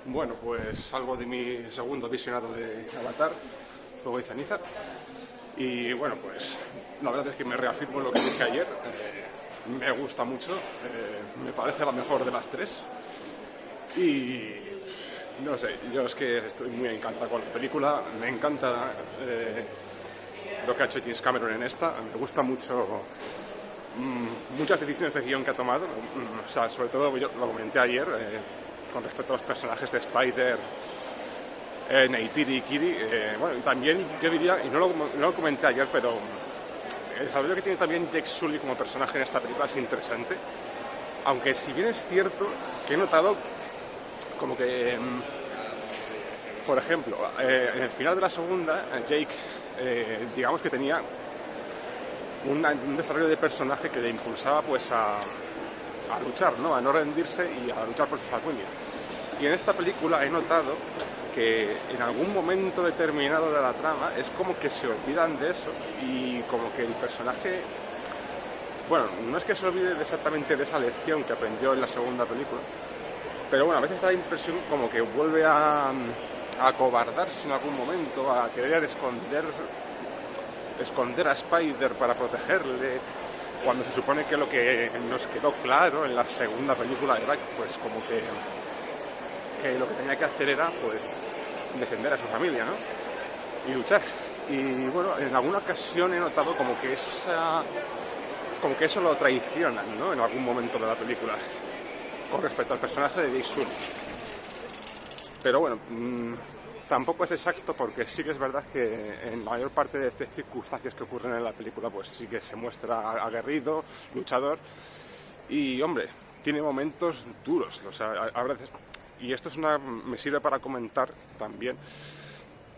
Bueno, pues salgo de mi segundo visionado de Avatar, Fuego y Ceniza. Y bueno, pues la verdad es que me reafirmo en lo que dije ayer. Me gusta mucho, me parece la mejor de las tres. Y no sé, yo es que estoy muy encantado con la película. Me encanta lo que ha hecho James Cameron en esta. Me gusta mucho muchas decisiones de guión que ha tomado. O sea, sobre todo, yo lo comenté ayer, con respecto a los personajes de Spider, Neytiri y Kiri. Bueno, y también yo diría, y no lo comenté ayer, pero el desarrollo que tiene también Jake Sully como personaje en esta película es interesante. Aunque si bien es cierto que he notado como que, por ejemplo, en el final de la segunda, Jake, digamos que tenía un desarrollo de personaje que le impulsaba pues a luchar, ¿no? A no rendirse y a luchar por sus sueños. Y en esta película he notado que en algún momento determinado de la trama es como que se olvidan de eso y como que el personaje, bueno, no es que se olvide exactamente de esa lección que aprendió en la segunda película, pero bueno, a veces da la impresión como que vuelve a acobardarse en algún momento, a querer esconder a Spider para protegerle, cuando se supone que lo que nos quedó claro en la segunda película era pues como que lo que tenía que hacer era pues defender a su familia, ¿no? Y luchar. Y bueno, en alguna ocasión he notado como que eso lo traicionan, ¿no? En algún momento de la película con respecto al personaje de Jake Sully. Pero bueno, tampoco es exacto, porque sí que es verdad que en la mayor parte de circunstancias que ocurren en la película pues sí que se muestra aguerrido, luchador y, hombre, tiene momentos duros. O sea, a veces, y esto me sirve para comentar también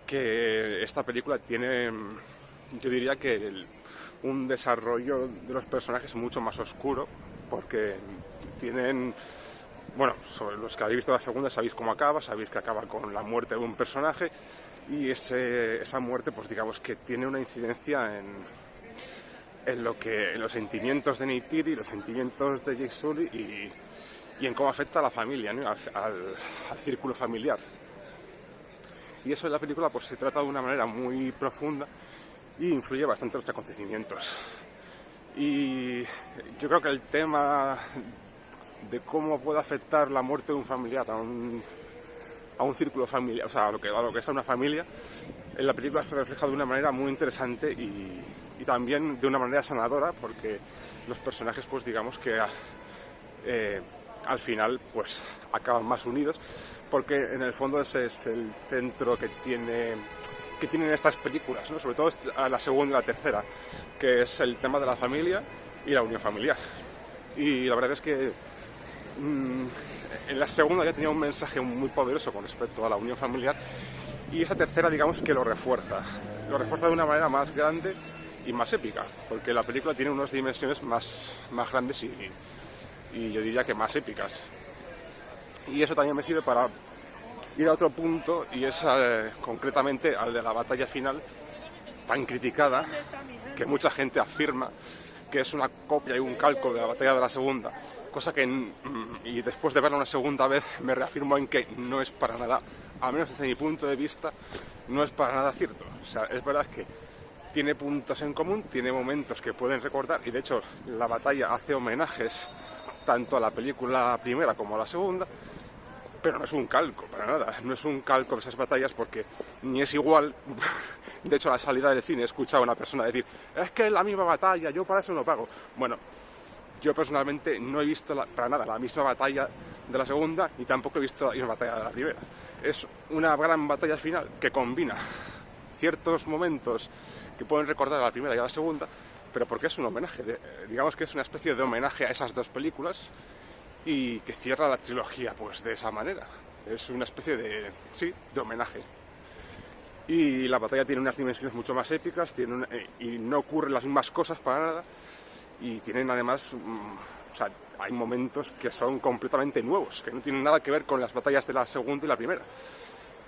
que esta película tiene, yo diría que un desarrollo de los personajes mucho más oscuro, porque tienen, bueno, sobre los que habéis visto la segunda sabéis cómo acaba, sabéis que acaba con la muerte de un personaje, y esa muerte pues digamos que tiene una incidencia en los sentimientos de Neytiri, los sentimientos de Jake Sully y en cómo afecta a la familia, ¿no? al círculo familiar. Y eso en la película pues se trata de una manera muy profunda y influye bastante en los acontecimientos. Y yo creo que el tema de cómo puede afectar la muerte de un familiar a un círculo familiar, o sea, a lo que es a una familia, en la película se refleja de una manera muy interesante y también de una manera sanadora, porque los personajes pues digamos que al final pues acaban más unidos, porque en el fondo ese es el centro que tienen estas películas, ¿no? Sobre todo a la segunda y la tercera, que es el tema de la familia y la unión familiar. Y la verdad es que en la segunda ya tenía un mensaje muy poderoso con respecto a la unión familiar, y esa tercera digamos que lo refuerza de una manera más grande y más épica, porque la película tiene unas dimensiones más grandes y yo diría que más épicas. Y eso también me sirve para ir a otro punto, y es concretamente al de la batalla final, tan criticada, que mucha gente afirma que es una copia y un calco de la batalla de la segunda, cosa que, y después de verla una segunda vez, me reafirmo en que no es para nada, al menos desde mi punto de vista, no es para nada cierto. O sea, es verdad que tiene puntos en común, tiene momentos que pueden recordar, y de hecho la batalla hace homenajes tanto a la película primera como a la segunda, pero no es un calco, para nada, no es un calco de esas batallas, porque ni es igual. De hecho, a la salida del cine he escuchado a una persona decir: es que es la misma batalla, yo para eso no pago. Bueno, yo personalmente no he visto para nada la misma batalla de la segunda, y tampoco he visto la misma batalla de la primera. Es una gran batalla final que combina ciertos momentos que pueden recordar a la primera y a la segunda, pero porque es un homenaje, digamos que es una especie de homenaje a esas dos películas, y que cierra la trilogía pues de esa manera. Es una especie de homenaje. Y la batalla tiene unas dimensiones mucho más épicas, y no ocurren las mismas cosas para nada, y tienen además, o sea, hay momentos que son completamente nuevos, que no tienen nada que ver con las batallas de la segunda y la primera.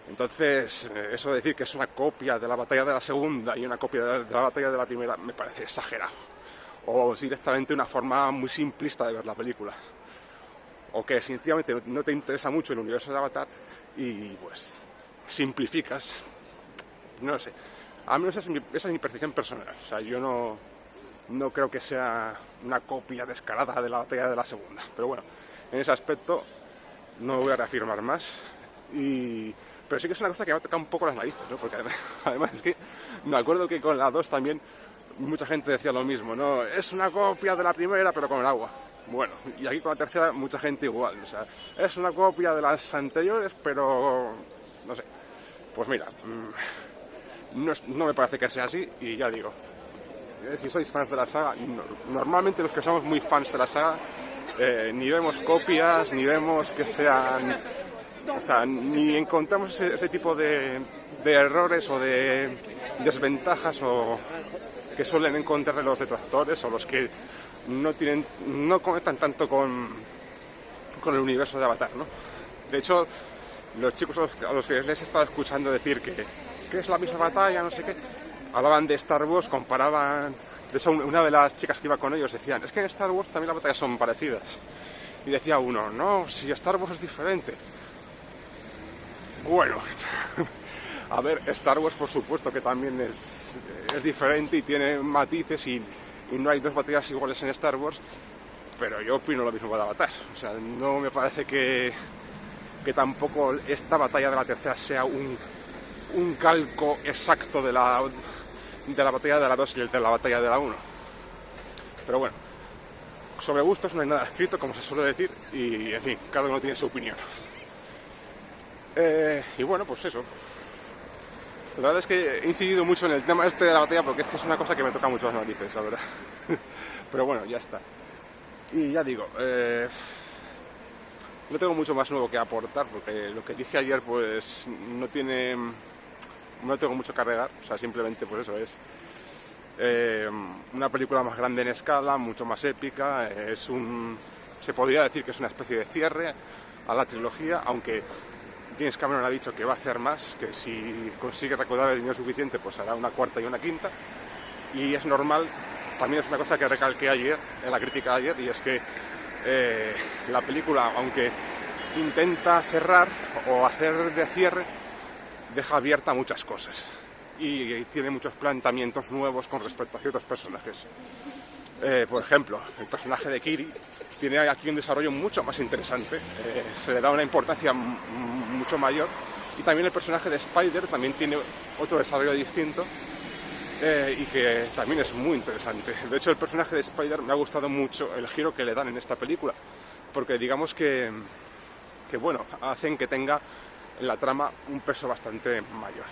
Entonces, eso de decir que es una copia de la batalla de la segunda y una copia de la batalla de la primera me parece exagerado, o directamente una forma muy simplista de ver la película. o que sencillamente no te interesa mucho el universo de Avatar y pues simplificas, no sé, al menos esa es mi percepción personal. O sea, yo no creo que sea una copia descarada de la batalla de la segunda, pero bueno, en ese aspecto no voy a reafirmar más. Pero sí que es una cosa que me ha tocado un poco las narices, ¿no? Porque además es que me acuerdo que con la 2 también mucha gente decía lo mismo, ¿no? Es una copia de la primera pero con el agua. Bueno, y aquí con la tercera mucha gente igual, o sea, es una copia de las anteriores pero no sé. Pues mira, no me parece que sea así y ya digo, si sois fans de la saga, normalmente los que somos muy fans de la saga, ni vemos copias, ni vemos que sean, o sea, ni encontramos ese tipo de errores o de desventajas o que suelen encontrar los detractores o los que no conectan tanto con el universo de Avatar, ¿no? De hecho, los chicos a los que les he estado escuchando decir que es la misma batalla, no sé qué, hablaban de Star Wars, comparaban. De eso, una de las chicas que iba con ellos decían, es que en Star Wars también las batallas son parecidas. Y decía uno, no, si Star Wars es diferente. Bueno, a ver, Star Wars por supuesto que también es diferente y tiene matices y no hay dos batallas iguales en Star Wars, pero yo opino lo mismo de Avatar. O sea, no me parece que tampoco esta batalla de la tercera sea un calco exacto de la batalla de la 2 y de la batalla de la 1. Pero bueno, sobre gustos no hay nada escrito, como se suele decir, y en fin, cada uno tiene su opinión. Y bueno, pues eso. La verdad es que he incidido mucho en el tema este de la batalla porque es que es una cosa que me toca mucho las narices, la verdad. Pero bueno, ya está. Y ya digo, no tengo mucho más nuevo que aportar porque lo que dije ayer pues no tengo mucho que agregar. O sea, simplemente pues eso es una película más grande en escala, mucho más épica. Se podría decir que es una especie de cierre a la trilogía, aunque James Cameron ha dicho que va a hacer más, que si consigue recaudar el dinero suficiente pues hará una cuarta y una quinta, y es normal. También es una cosa que recalqué ayer en la crítica de ayer, y es que la película, aunque intenta cerrar o hacer de cierre, deja abierta muchas cosas y tiene muchos planteamientos nuevos con respecto a ciertos personajes. Por ejemplo, el personaje de Kiri tiene aquí un desarrollo mucho más interesante, se le da una importancia mucho mayor, y también el personaje de Spider también tiene otro desarrollo distinto y que también es muy interesante. De hecho, el personaje de Spider me ha gustado mucho el giro que le dan en esta película, porque digamos que bueno, hacen que tenga en la trama un peso bastante mayor.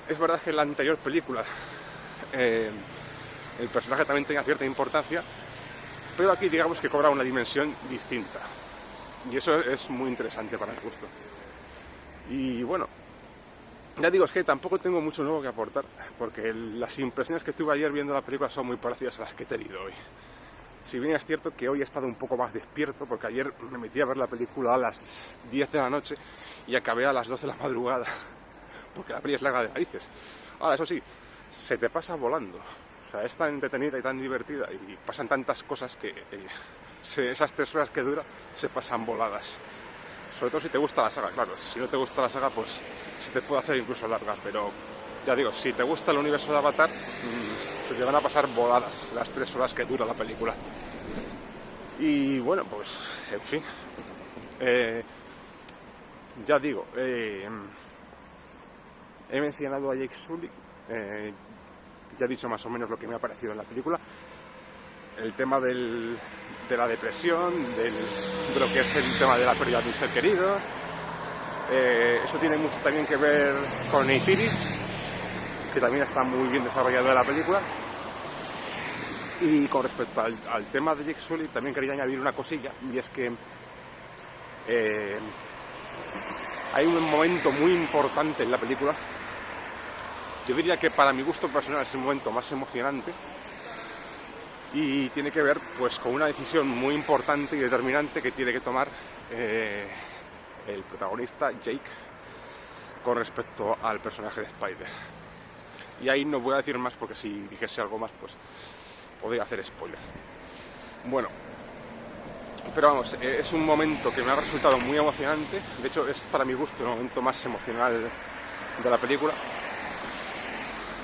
Es verdad que en la anterior película el personaje también tenía cierta importancia, pero aquí digamos que cobra una dimensión distinta, y eso es muy interesante para mi gusto. Y bueno, ya digo, es que tampoco tengo mucho nuevo que aportar, porque las impresiones que tuve ayer viendo la película son muy parecidas a las que he tenido hoy. Si bien es cierto que hoy he estado un poco más despierto, porque ayer me metí a ver la película a las 10 de la noche y acabé a las 2 de la madrugada, porque la peli es larga de narices. Ahora, eso sí, se te pasa volando. O sea, es tan entretenida y tan divertida y pasan tantas cosas que esas 3 horas que dura se pasan voladas. Sobre todo si te gusta la saga, claro. Si no te gusta la saga, pues se te puede hacer incluso larga, pero ya digo, si te gusta el universo de Avatar, se te van a pasar voladas las 3 horas que dura la película. Y bueno, pues, en fin, ya digo, he mencionado a Jake Sully, ya he dicho más o menos lo que me ha parecido en la película. El tema de la depresión, de lo que es el tema de la pérdida de un ser querido. Eso tiene mucho también que ver con Neytiri, que también está muy bien desarrollado en la película. Y con respecto al tema de Jake Sully, también quería añadir una cosilla, y es que hay un momento muy importante en la película. Yo diría que para mi gusto personal es el momento más emocionante, y tiene que ver pues con una decisión muy importante y determinante que tiene que tomar el protagonista Jake con respecto al personaje de Spider. Y ahí no voy a decir más, porque si dijese algo más pues podría hacer spoiler. Bueno, Pero vamos, es un momento que me ha resultado muy emocionante. De hecho, es para mi gusto el momento más emocional de la película.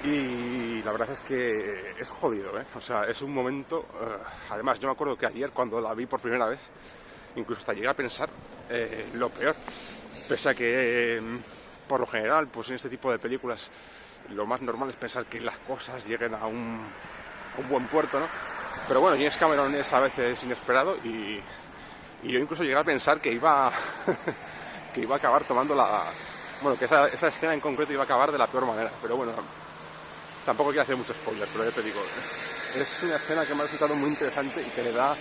Y la verdad es que es jodido, ¿eh? O sea, es un momento... además, yo me acuerdo que ayer, cuando la vi por primera vez, incluso hasta llegué a pensar lo peor. Pese a que, por lo general, pues en este tipo de películas, lo más normal es pensar que las cosas lleguen a un buen puerto, ¿no? Pero bueno, James Cameron es a veces inesperado y yo incluso llegué a pensar que iba que iba a acabar tomando la... Bueno, que esa escena en concreto iba a acabar de la peor manera. Pero bueno, tampoco quiero hacer mucho spoiler, pero ya te digo, es una escena que me ha resultado muy interesante y que le da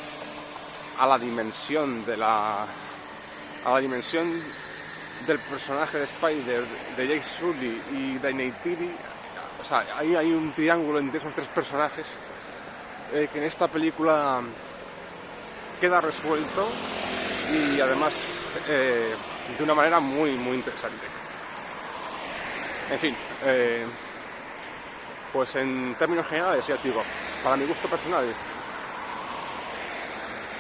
a la dimensión del personaje de Spider, de Jake Sully y de Neytiri. O sea, hay un triángulo entre esos tres personajes que en esta película queda resuelto y además de una manera muy muy interesante. En fin, pues en términos generales, ya os digo, para mi gusto personal,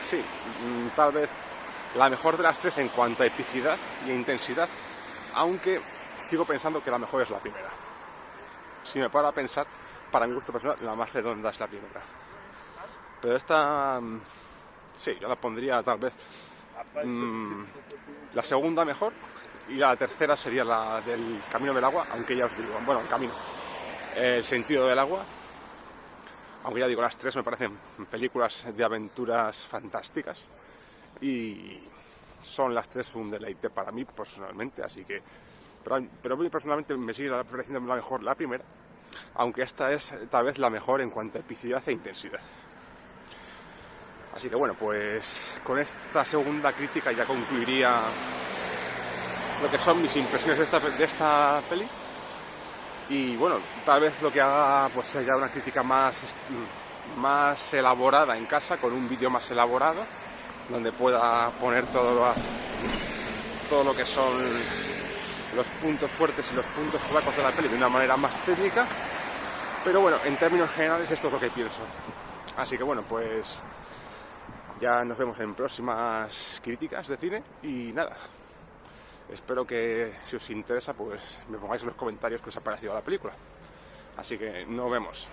sí, tal vez la mejor de las tres en cuanto a epicidad y intensidad, aunque sigo pensando que la mejor es la primera. Si me paro a pensar, para mi gusto personal, la más redonda es la primera. Pero esta, sí, yo la pondría tal vez la segunda mejor y la tercera sería la del Camino del Agua, aunque ya os digo, bueno, el camino, el sentido del agua, aunque ya digo, las tres me parecen películas de aventuras fantásticas y son las tres un deleite para mí personalmente, así que pero a mí personalmente me sigue pareciendo la mejor la primera, aunque esta es tal vez la mejor en cuanto a epicidad e intensidad. Así que bueno, pues con esta segunda crítica ya concluiría lo que son mis impresiones de esta peli. Y bueno, tal vez lo que haga pues sea una crítica más elaborada en casa, con un vídeo más elaborado, donde pueda poner todo lo que son los puntos fuertes y los puntos flacos de la peli de una manera más técnica. Pero bueno, en términos generales esto es lo que pienso. Así que bueno, pues ya nos vemos en próximas críticas de cine y nada. Espero que si os interesa pues me pongáis en los comentarios qué os ha parecido la película. Así que nos vemos.